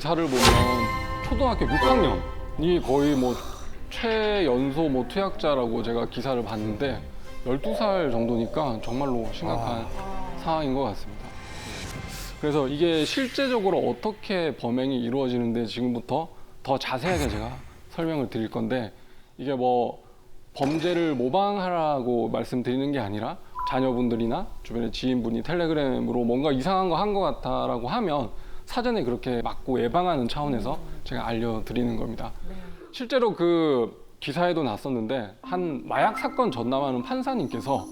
기사를 보면 초등학교 6학년이 거의 뭐 최연소 뭐 투약자라고 제가 기사를 봤는데 12살 정도니까 정말로 심각한 상황인 것 같습니다. 그래서 이게 실제적으로 어떻게 범행이 이루어지는데 지금부터 더 자세하게 제가 설명을 드릴 건데, 이게 뭐 범죄를 모방하라고 말씀드리는 게 아니라 자녀분들이나 주변의 지인분이 텔레그램으로 뭔가 이상한 거 한 것 같다라고 하면 사전에 그렇게 막고 예방하는 차원에서 제가 알려드리는 겁니다. 실제로 그 기사에도 났었는데, 한 마약 사건 전담하는 판사님께서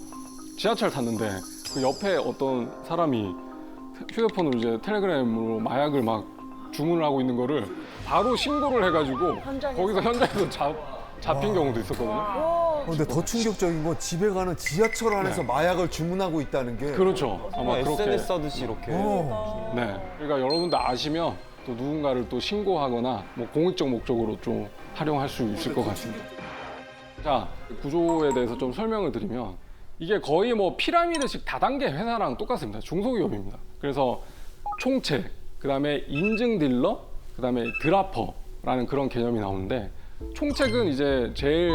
지하철 탔는데 그 옆에 어떤 사람이 휴대폰으로 이제 텔레그램으로 마약을 막 주문을 하고 있는 거를 바로 신고를 해가지고 거기서 현장에서 잡힌 경우도 있었거든요. 근데 더 충격적인 건 집에 가는 지하철 안에서 네. 마약을 주문하고 있다는 게. 그렇죠. 아마 그렇게. SNS 하듯이 이렇게. 네. 그러니까 여러분들 아시면 또 누군가를 또 신고하거나 뭐 공익적 목적으로 좀 활용할 수 있을 것 같습니다. 자, 구조에 대해서 좀 설명을 드리면, 이게 거의 뭐 피라미드식 다단계 회사랑 똑같습니다. 중소기업입니다. 그래서 총책, 그다음에 인증 딜러, 그다음에 드라퍼라는 그런 개념이 나오는데, 총책은 이제 제일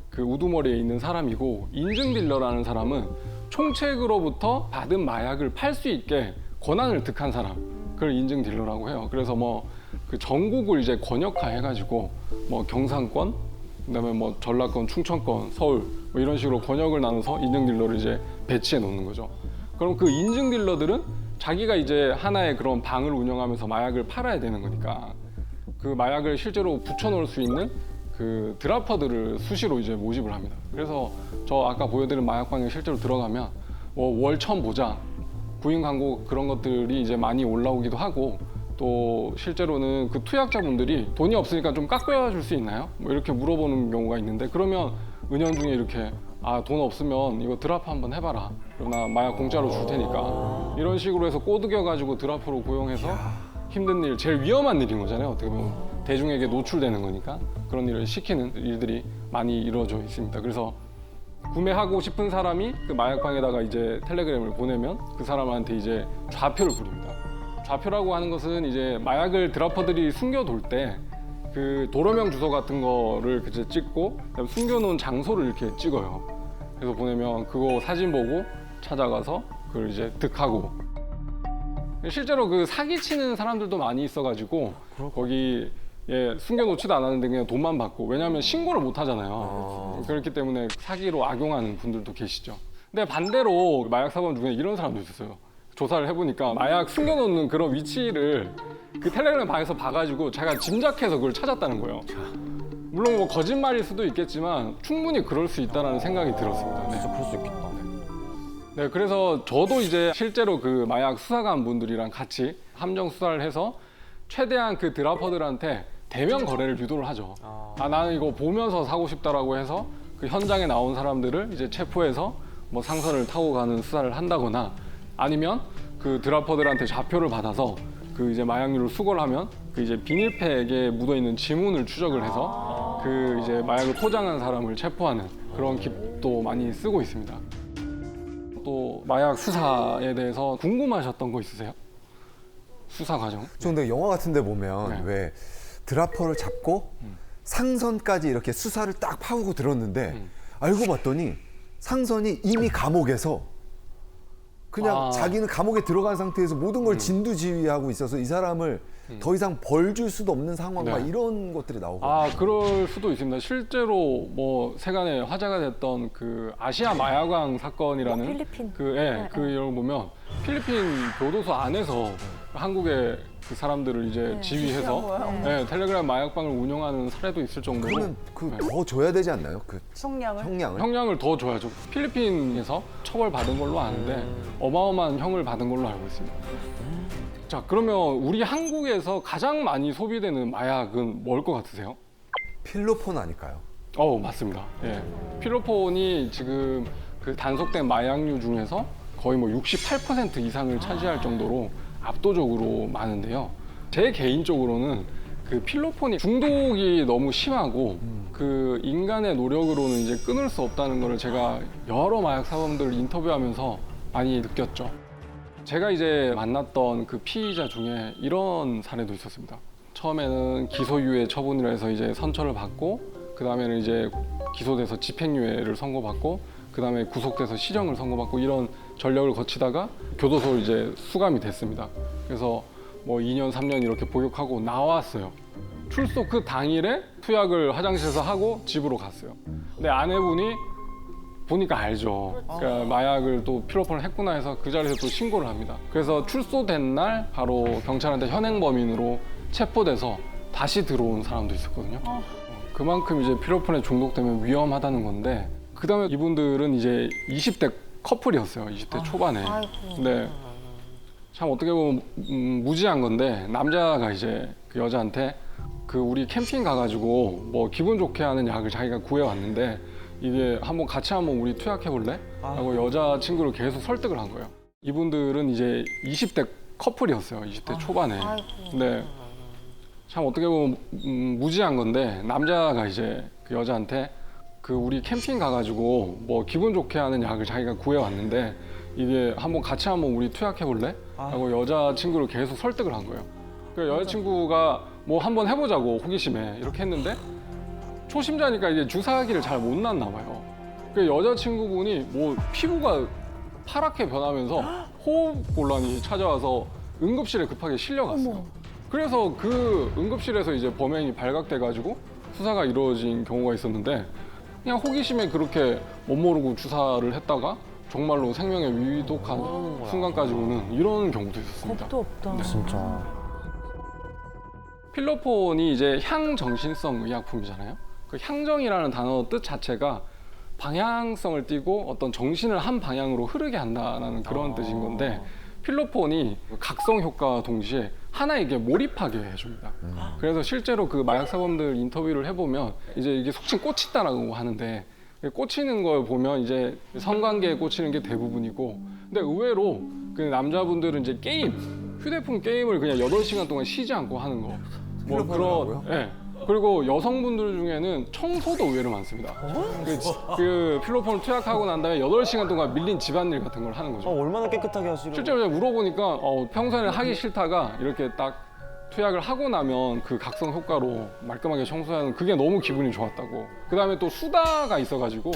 그 우두머리에 있는 사람이고, 인증 딜러라는 사람은 총책으로부터 받은 마약을 팔 수 있게 권한을 득한 사람, 그걸 인증 딜러라고 해요. 그래서 뭐 그 전국을 이제 권역화 해가지고 뭐 경상권, 그다음에 뭐 전라권, 충청권, 서울 뭐 이런 식으로 권역을 나눠서 인증 딜러를 이제 배치해 놓는 거죠. 그럼 그 인증 딜러들은 자기가 이제 하나의 그런 방을 운영하면서 마약을 팔아야 되는 거니까, 그 마약을 실제로 붙여놓을 수 있는 그 드라퍼들을 수시로 이제 모집을 합니다. 그래서 저 아까 보여드린 마약방에 실제로 들어가면 뭐 월 1,000보장, 구인 광고 그런 것들이 이제 많이 올라오기도 하고, 또 실제로는 그 투약자분들이 돈이 없으니까 좀 깎여줄 수 있나요? 뭐 이렇게 물어보는 경우가 있는데, 그러면 은연중에 이렇게 돈 없으면 이거 드라퍼 한번 해봐라. 나 마약 공짜로 줄 테니까. 이런 식으로 해서 꼬드겨가지고 드라퍼로 고용해서 힘든 일, 제일 위험한 일인 거잖아요. 어떻게 보면 대중에게 노출되는 거니까 그런 일을 시키는 일들이 많이 이루어져 있습니다. 그래서 구매하고 싶은 사람이 그 마약방에다가 이제 텔레그램을 보내면 그 사람한테 이제 좌표를 부립니다. 좌표라고 하는 것은 이제 마약을 드라퍼들이 숨겨둘 때 그 도로명 주소 같은 거를 이제 찍고 숨겨놓은 장소를 이렇게 찍어요. 그래서 보내면 그거 사진 보고 찾아가서 그걸 이제 득하고, 실제로 그 사기치는 사람들도 많이 있어가지고 거기 숨겨놓지도 않았는데 그냥 돈만 받고, 왜냐하면 신고를 못 하잖아요. 그렇기 때문에 사기로 악용하는 분들도 계시죠. 근데 반대로 마약 사범 중에 이런 사람도 있었어요. 조사를 해보니까 마약 숨겨놓는 그런 위치를 그 텔레그램 방에서 봐가지고 제가 짐작해서 그걸 찾았다는 거예요. 물론 뭐 거짓말일 수도 있겠지만 충분히 그럴 수 있다는 생각이 들었습니다. 네. 진짜 그럴 수 있겠다. 네, 그래서 저도 이제 실제로 그 마약 수사관 분들이랑 같이 함정 수사를 해서 최대한 그 드라퍼들한테 대면 거래를 유도를 하죠. 나는 이거 보면서 사고 싶다라고 해서 그 현장에 나온 사람들을 이제 체포해서 뭐 상선을 타고 가는 수사를 한다거나, 아니면 그 드라퍼들한테 좌표를 받아서 그 이제 마약류를 수거를 하면 그 이제 비닐팩에 묻어 있는 지문을 추적을 해서 그 이제 마약을 포장한 사람을 체포하는 그런 기법도 많이 쓰고 있습니다. 또 마약 수사에 대해서 궁금하셨던 거 있으세요? 수사 과정? 근데 영화 같은 데 보면 네. 왜 드라퍼를 잡고 상선까지 이렇게 수사를 딱 파고고 들었는데 알고 봤더니 상선이 이미 감옥에서 그냥 자기는 감옥에 들어간 상태에서 모든 걸 진두지휘하고 있어서 이 사람을 더 이상 벌 줄 수도 없는 상황, 막 네. 이런 것들이 나오고. 그럴 수도 있습니다. 실제로 뭐 세간에 화제가 됐던 그 아시아 마약왕 사건이라는 필리핀. 그 이걸 보면 필리핀 교도소 안에서 한국의 그 사람들을 이제 지휘해서 텔레그램 마약방을 운영하는 사례도 있을 정도로. 그러면 더 줘야 되지 않나요? 그 형량을? 형량을? 형량을 더 줘야죠. 필리핀에서 처벌받은 걸로 아는데 어마어마한 형을 받은 걸로 알고 있습니다. 자, 그러면 우리 한국에서 가장 많이 소비되는 마약은 뭘 것 같으세요? 필로폰 아닐까요? 맞습니다. 필로폰이 지금 그 단속된 마약류 중에서 거의 뭐 68% 이상을 차지할 정도로 압도적으로 많은데요. 제 개인적으로는 그 필로폰이 중독이 너무 심하고 그 인간의 노력으로는 이제 끊을 수 없다는 거를 제가 여러 마약 사범들 인터뷰하면서 많이 느꼈죠. 제가 이제 만났던 그 피의자 중에 이런 사례도 있었습니다. 처음에는 기소유예 처분이라 해서 이제 선처를 받고, 그 다음에는 이제 기소돼서 집행유예를 선고받고, 그 다음에 구속돼서 실형을 선고받고, 이런 전력을 거치다가 교도소로 이제 수감이 됐습니다. 그래서 뭐 2년, 3년 이렇게 복역하고 나왔어요. 출소 그 당일에 투약을 화장실에서 하고 집으로 갔어요. 근데 아내분이 보니까 알죠. 그러니까 마약을 또 필로폰을 했구나 해서 그 자리에서 또 신고를 합니다. 그래서 출소된 날 바로 경찰한테 현행범인으로 체포돼서 다시 들어온 사람도 있었거든요. 그만큼 이제 필로폰에 중독되면 위험하다는 건데, 그 다음에 이분들은 이제 20대 커플이었어요. 20대 초반에. 근데 참 어떻게 보면 무지한 건데, 남자가 이제 그 여자한테 그 우리 캠핑 가가지고 뭐 기분 좋게 하는 약을 자기가 구해왔는데 이게 한번 같이 한번 우리 투약해볼래? 라고 여자친구를 계속 설득을 한 거예요. 이분들은 이제 20대 커플이었어요. 20대 초반에. 근데 참 어떻게 보면 무지한 건데, 남자가 이제 그 여자한테 그 우리 캠핑 가가지고 뭐 기분 좋게 하는 약을 자기가 구해왔는데 이게 한번 같이 한번 우리 투약해볼래? 라고 여자친구를 계속 설득을 한 거예요. 그 여자친구가 뭐 한번 해보자고 호기심에 이렇게 했는데, 초심자니까 이제 주사기를 잘 못 놨나 봐요. 그 여자친구분이 뭐 피부가 파랗게 변하면서 호흡 곤란이 찾아와서 응급실에 급하게 실려갔어요. 그래서 그 응급실에서 이제 범행이 발각돼가지고 수사가 이루어진 경우가 있었는데, 그냥 호기심에 그렇게 못 모르고 주사를 했다가 정말로 생명에 위독한 순간까지 오는 이런 경우도 있었습니다. 겁도 없다. 네. 진짜. 필로폰이 이제 향정신성 의약품이잖아요. 그 향정이라는 단어 뜻 자체가 방향성을 띠고 어떤 정신을 한 방향으로 흐르게 한다는 그런 뜻인 건데, 필로폰이 각성 효과와 동시에 하나에게 몰입하게 해줍니다. 그래서 실제로 그 마약 사범들 인터뷰를 해보면 이제 이게 속칭 꽂힌다라고 하는데, 꽂히는 걸 보면 이제 성관계에 꽂히는 게 대부분이고, 근데 의외로 그 남자분들은 이제 게임, 휴대폰 게임을 그냥 8시간 동안 쉬지 않고 하는 거. 뭐 그런, 예. 그리고 여성분들 중에는 청소도 의외로 많습니다. 그 필로폰을 투약하고 난 다음에 8시간 동안 밀린 집안일 같은 걸 하는 거죠. 얼마나 깨끗하게 하시려고. 실제로 제가 물어보니까 평소에는 하기 싫다가 이렇게 딱 투약을 하고 나면 그 각성 효과로 말끔하게 청소하는 그게 너무 기분이 좋았다고. 그 다음에 또 수다가 있어가지고,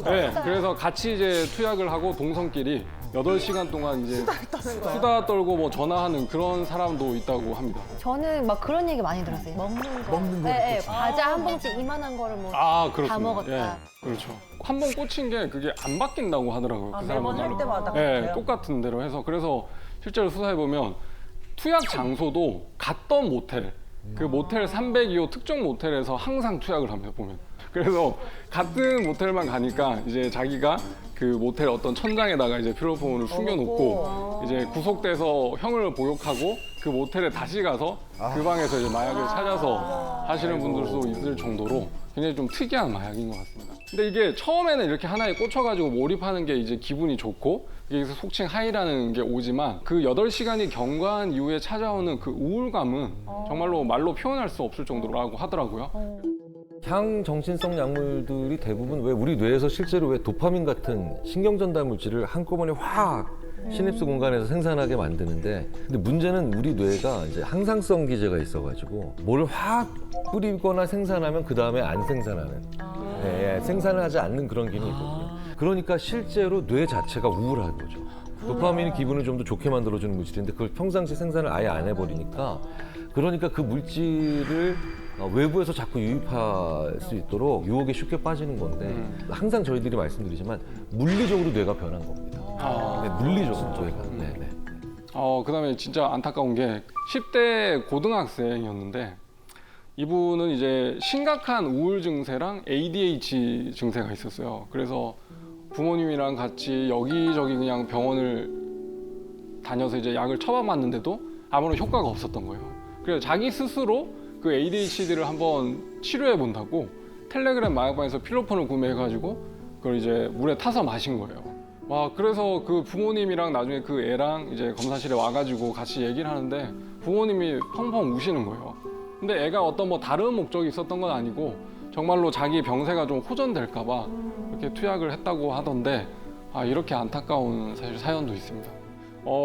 네, 그래서 같이 이제 투약을 하고 동성끼리 8시간 동안 이제 수다 떨고 뭐 전화하는 그런 사람도 있다고 합니다. 저는 막 그런 얘기 많이 들었어요. 먹는 거. 먹는 거 네, 네, 그렇지. 과자 한 봉지 이만한 거를 뭐 아, 그렇습니다. 다 먹었다. 예, 그렇죠. 한 번 꽂힌 게 그게 안 바뀐다고 하더라고요. 그 매번 할 사람들은. 때마다 예, 그래요? 똑같은 대로 해서. 그래서 실제로 수사해 보면 투약 장소도 갔던 모텔, 그 모텔 302호 특정 모텔에서 항상 투약을 합니다, 보면. 그래서 같은 모텔만 가니까 이제 자기가 그 모텔 어떤 천장에다가 이제 필로폰을 숨겨놓고 이제 구속돼서 형을 복역하고 그 모텔에 다시 가서 그 방에서 이제 마약을 찾아서 하시는 분들도 있을 정도로 굉장히 좀 특이한 마약인 것 같습니다. 근데 이게 처음에는 이렇게 하나에 꽂혀가지고 몰입하는 게 이제 기분이 좋고, 이게 속칭 하이라는 게 오지만 그 8시간이 경과한 이후에 찾아오는 그 우울감은 정말로 말로 표현할 수 없을 정도라고 하더라고요. 향정신성 약물들이 대부분 왜 우리 뇌에서 실제로 왜 도파민 같은 신경 전달 물질을 한꺼번에 확 시냅스 공간에서 생산하게 만드는데, 근데 문제는 우리 뇌가 이제 항상성 기제가 있어가지고 뭘 확 뿌리거나 생산하면 그 다음에 안 생산하는, 생산을 하지 않는 그런 기능이 있거든요. 그러니까 실제로 뇌 자체가 우울한 거죠. 도파민이 기분을 좀 더 좋게 만들어주는 물질인데 그걸 평상시 생산을 아예 안 해버리니까, 그러니까 그 물질을 외부에서 자꾸 유입할 수 있도록 유혹에 쉽게 빠지는 건데, 항상 저희들이 말씀드리지만 물리적으로 뇌가 변한 겁니다. 네, 물리적으로 뇌가. 네. 그다음에 진짜 안타까운 게 10대 고등학생이었는데, 이분은 이제 심각한 우울 증세랑 ADHD 증세가 있었어요. 그래서 부모님이랑 같이 여기저기 그냥 병원을 다녀서 이제 약을 처방받는데도 아무런 효과가 없었던 거예요. 그래서 자기 스스로 그 ADHD를 한번 치료해 본다고 텔레그램 마약방에서 필로폰을 구매해가지고 그걸 이제 물에 타서 마신 거예요. 와, 그래서 그 부모님이랑 나중에 그 애랑 이제 검사실에 와가지고 같이 얘기를 하는데 부모님이 펑펑 우시는 거예요. 근데 애가 어떤 뭐 다른 목적이 있었던 건 아니고 정말로 자기 병세가 좀 호전될까 봐 이렇게 투약을 했다고 하던데, 이렇게 안타까운 사실 사연도 있습니다.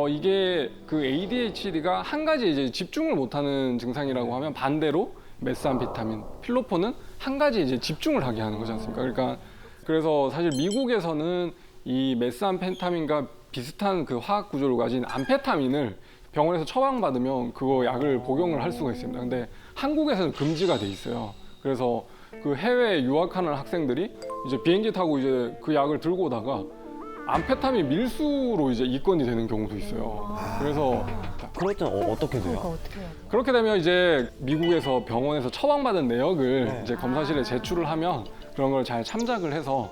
이게 그 ADHD가 한 가지 이제 집중을 못하는 증상이라고 하면 반대로 메스암페타민, 필로폰은 한 가지 이제 집중을 하게 하는 거지 않습니까? 그러니까 그래서 사실 미국에서는 이 메스암페타민과 비슷한 그 화학 구조를 가진 암페타민을 병원에서 처방받으면 그거 약을 복용을 할 수가 있습니다. 근데 한국에서는 금지가 돼 있어요. 그래서 그 해외에 유학하는 학생들이 이제 비행기 타고 이제 그 약을 들고 오다가 암페타민 밀수로 이제 입건이 되는 경우도 있어요. 그래서 그럴 땐 어떻게 돼요? 그러니까 어떻게 해야 돼? 그렇게 되면 이제 미국에서 병원에서 처방받은 내역을 이제 검사실에 제출을 하면 그런 걸 잘 참작을 해서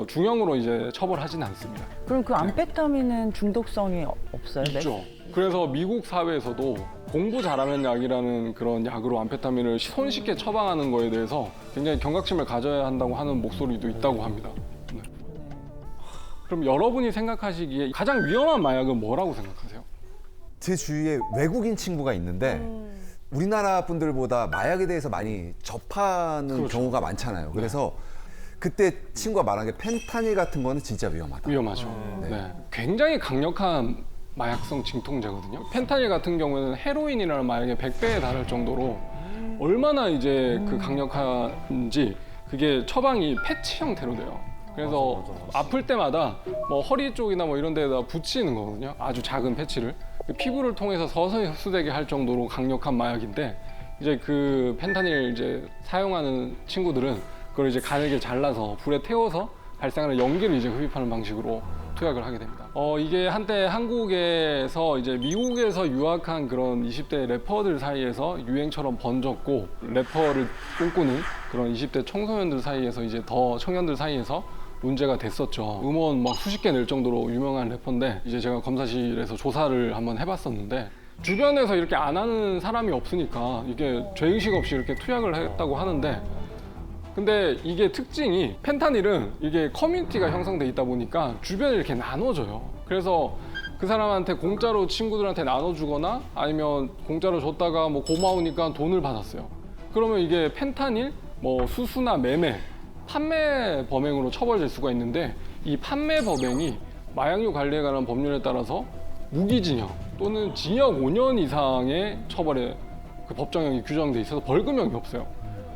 중형으로 이제 처벌하지는 않습니다. 그럼 그 암페타민은 중독성이 없어요? 있죠. 그래서 미국 사회에서도 공부 잘하는 약이라는 그런 약으로 암페타민을 손쉽게 처방하는 거에 대해서 굉장히 경각심을 가져야 한다고 하는 목소리도 있다고 합니다. 네. 그럼 여러분이 생각하시기에 가장 위험한 마약은 뭐라고 생각하세요? 제 주위에 외국인 친구가 있는데 우리나라 분들보다 마약에 대해서 많이 접하는 그렇죠. 경우가 많잖아요. 그래서 그때 친구가 말한 게 펜타닐 같은 거는 진짜 위험하다. 위험하죠. 네. 굉장히 강력한 마약성 진통제거든요. 펜타닐 같은 경우에는 헤로인이라는 마약의 100배에 달할 정도로 얼마나 이제 그 강력한지 그게 처방이 패치 형태로 돼요. 그래서 아플 때마다 뭐 허리 쪽이나 뭐 이런 데다 붙이는 거거든요. 아주 작은 패치를. 피부를 통해서 서서히 흡수되게 할 정도로 강력한 마약인데 이제 그 펜타닐 이제 사용하는 친구들은 그걸 이제 가늘게 잘라서 불에 태워서 발생하는 연기를 이제 흡입하는 방식으로 투약을 하게 됩니다. 이게 한때 한국에서 이제 미국에서 유학한 그런 20대 래퍼들 사이에서 유행처럼 번졌고 래퍼를 꿈꾸는 그런 20대 청소년들 사이에서 이제 더 청년들 사이에서 문제가 됐었죠. 음원 막 수십 개 낼 정도로 유명한 래퍼인데 이제 제가 검사실에서 조사를 한번 해봤었는데 주변에서 이렇게 안 하는 사람이 없으니까 이게 죄의식 없이 이렇게 투약을 했다고 하는데 근데 이게 특징이 펜타닐은 이게 커뮤니티가 형성돼 있다 보니까 주변에 이렇게 나눠줘요. 그래서 그 사람한테 공짜로 친구들한테 나눠주거나 아니면 공짜로 줬다가 뭐 고마우니까 돈을 받았어요. 그러면 이게 펜타닐, 뭐 수수나 매매, 판매 범행으로 처벌될 수가 있는데 이 판매 범행이 마약류 관리에 관한 법률에 따라서 무기징역 또는 징역 5년 이상의 처벌에 그 법정형이 규정돼 있어서 벌금형이 없어요.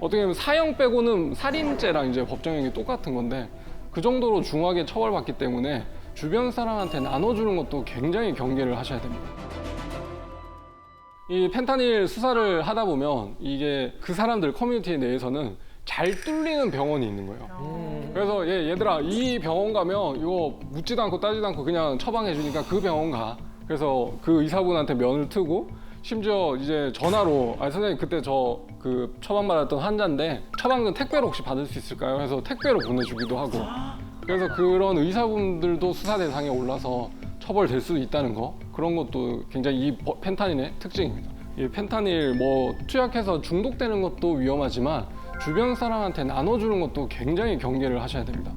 어떻게 보면 사형 빼고는 살인죄랑 이제 법정형이 똑같은 건데 그 정도로 중하게 처벌받기 때문에 주변 사람한테 나눠주는 것도 굉장히 경계를 하셔야 됩니다. 이 펜타닐 수사를 하다 보면 이게 그 사람들 커뮤니티 내에서는 잘 뚫리는 병원이 있는 거예요. 그래서 얘들아 이 병원 가면 이거 묻지도 않고 따지도 않고 그냥 처방해 주니까 그 병원 가. 그래서 그 의사분한테 면을 트고 심지어 이제 전화로 선생님 그때 저 그 처방받았던 환자인데 처방전 택배로 혹시 받을 수 있을까요? 해서 택배로 보내주기도 하고 그래서 그런 의사분들도 수사 대상에 올라서 처벌될 수도 있다는 거 그런 것도 굉장히 이 펜타닐의 특징입니다. 이 펜타닐 뭐 투약해서 중독되는 것도 위험하지만 주변 사람한테 나눠주는 것도 굉장히 경계를 하셔야 됩니다.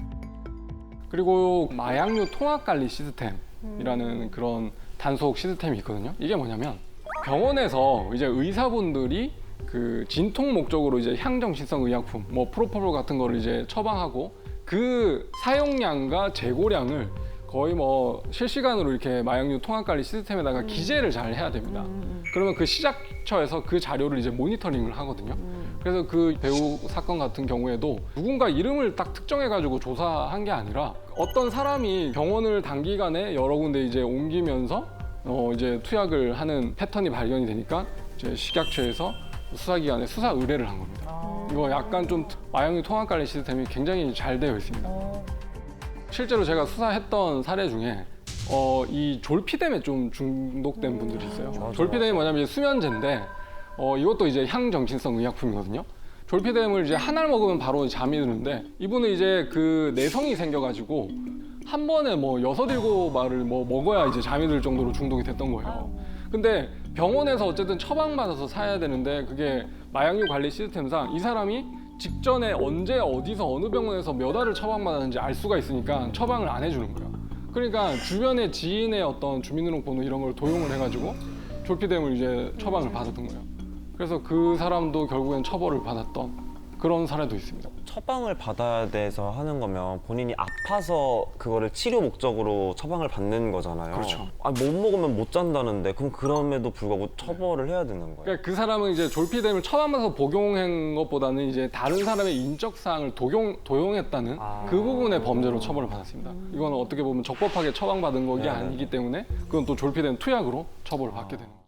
그리고 마약류 통합관리 시스템이라는 그런 단속 시스템이 있거든요. 이게 뭐냐면 병원에서 이제 의사분들이 그 진통 목적으로 이제 향정신성 의약품, 뭐 프로포폴 같은 거를 이제 처방하고 그 사용량과 재고량을 거의 뭐 실시간으로 이렇게 마약류 통합관리 시스템에다가 기재를 잘 해야 됩니다. 그러면 그 시작처에서 그 자료를 이제 모니터링을 하거든요. 그래서 그 배우 사건 같은 경우에도 누군가 이름을 딱 특정해가지고 조사한 게 아니라 어떤 사람이 병원을 단기간에 여러 군데 이제 옮기면서 이제 투약을 하는 패턴이 발견이 되니까 이제 식약처에서 수사기관에 수사 의뢰를 한 겁니다. 이거 약간 좀 마약류 통합관리 시스템이 굉장히 잘 되어 있습니다. 실제로 제가 수사했던 사례 중에 이 졸피뎀에 좀 중독된 분들이 있어요. 졸피뎀이 뭐냐면 이제 수면제인데 이것도 이제 향정신성 의약품이거든요. 졸피뎀을 이제 하나를 먹으면 바로 잠이 드는데 이분은 이제 그 내성이 생겨가지고 한 번에 뭐 6, 7알을 뭐 먹어야 이제 잠이 들 정도로 중독이 됐던 거예요. 근데 병원에서 어쨌든 처방받아서 사야 되는데 그게 마약류 관리 시스템상 이 사람이 직전에 언제 어디서 어느 병원에서 몇 알을 처방받았는지 알 수가 있으니까 처방을 안 해주는 거예요. 그러니까 주변의 지인의 어떤 주민등록번호 이런 걸 도용을 해가지고 졸피뎀을 이제 처방을 받았던 거예요. 그래서 그 사람도 결국엔 처벌을 받았던 그런 사례도 있습니다. 처방을 받아야 돼서 하는 거면 본인이 아파서 그거를 치료 목적으로 처방을 받는 거잖아요. 그렇죠. 아니, 못 먹으면 못 잔다는데 그럼 그럼에도 불구하고 처벌을 해야 되는 거예요? 그러니까 그 사람은 이제 졸피뎀을 처방받아서 복용한 것보다는 이제 다른 사람의 인적 사항을 도용했다는 그 부분의 범죄로 처벌을 받았습니다. 이건 어떻게 보면 적법하게 처방받은 것이 아니기 때문에 그건 또 졸피뎀 투약으로 처벌을 받게 되는 거죠.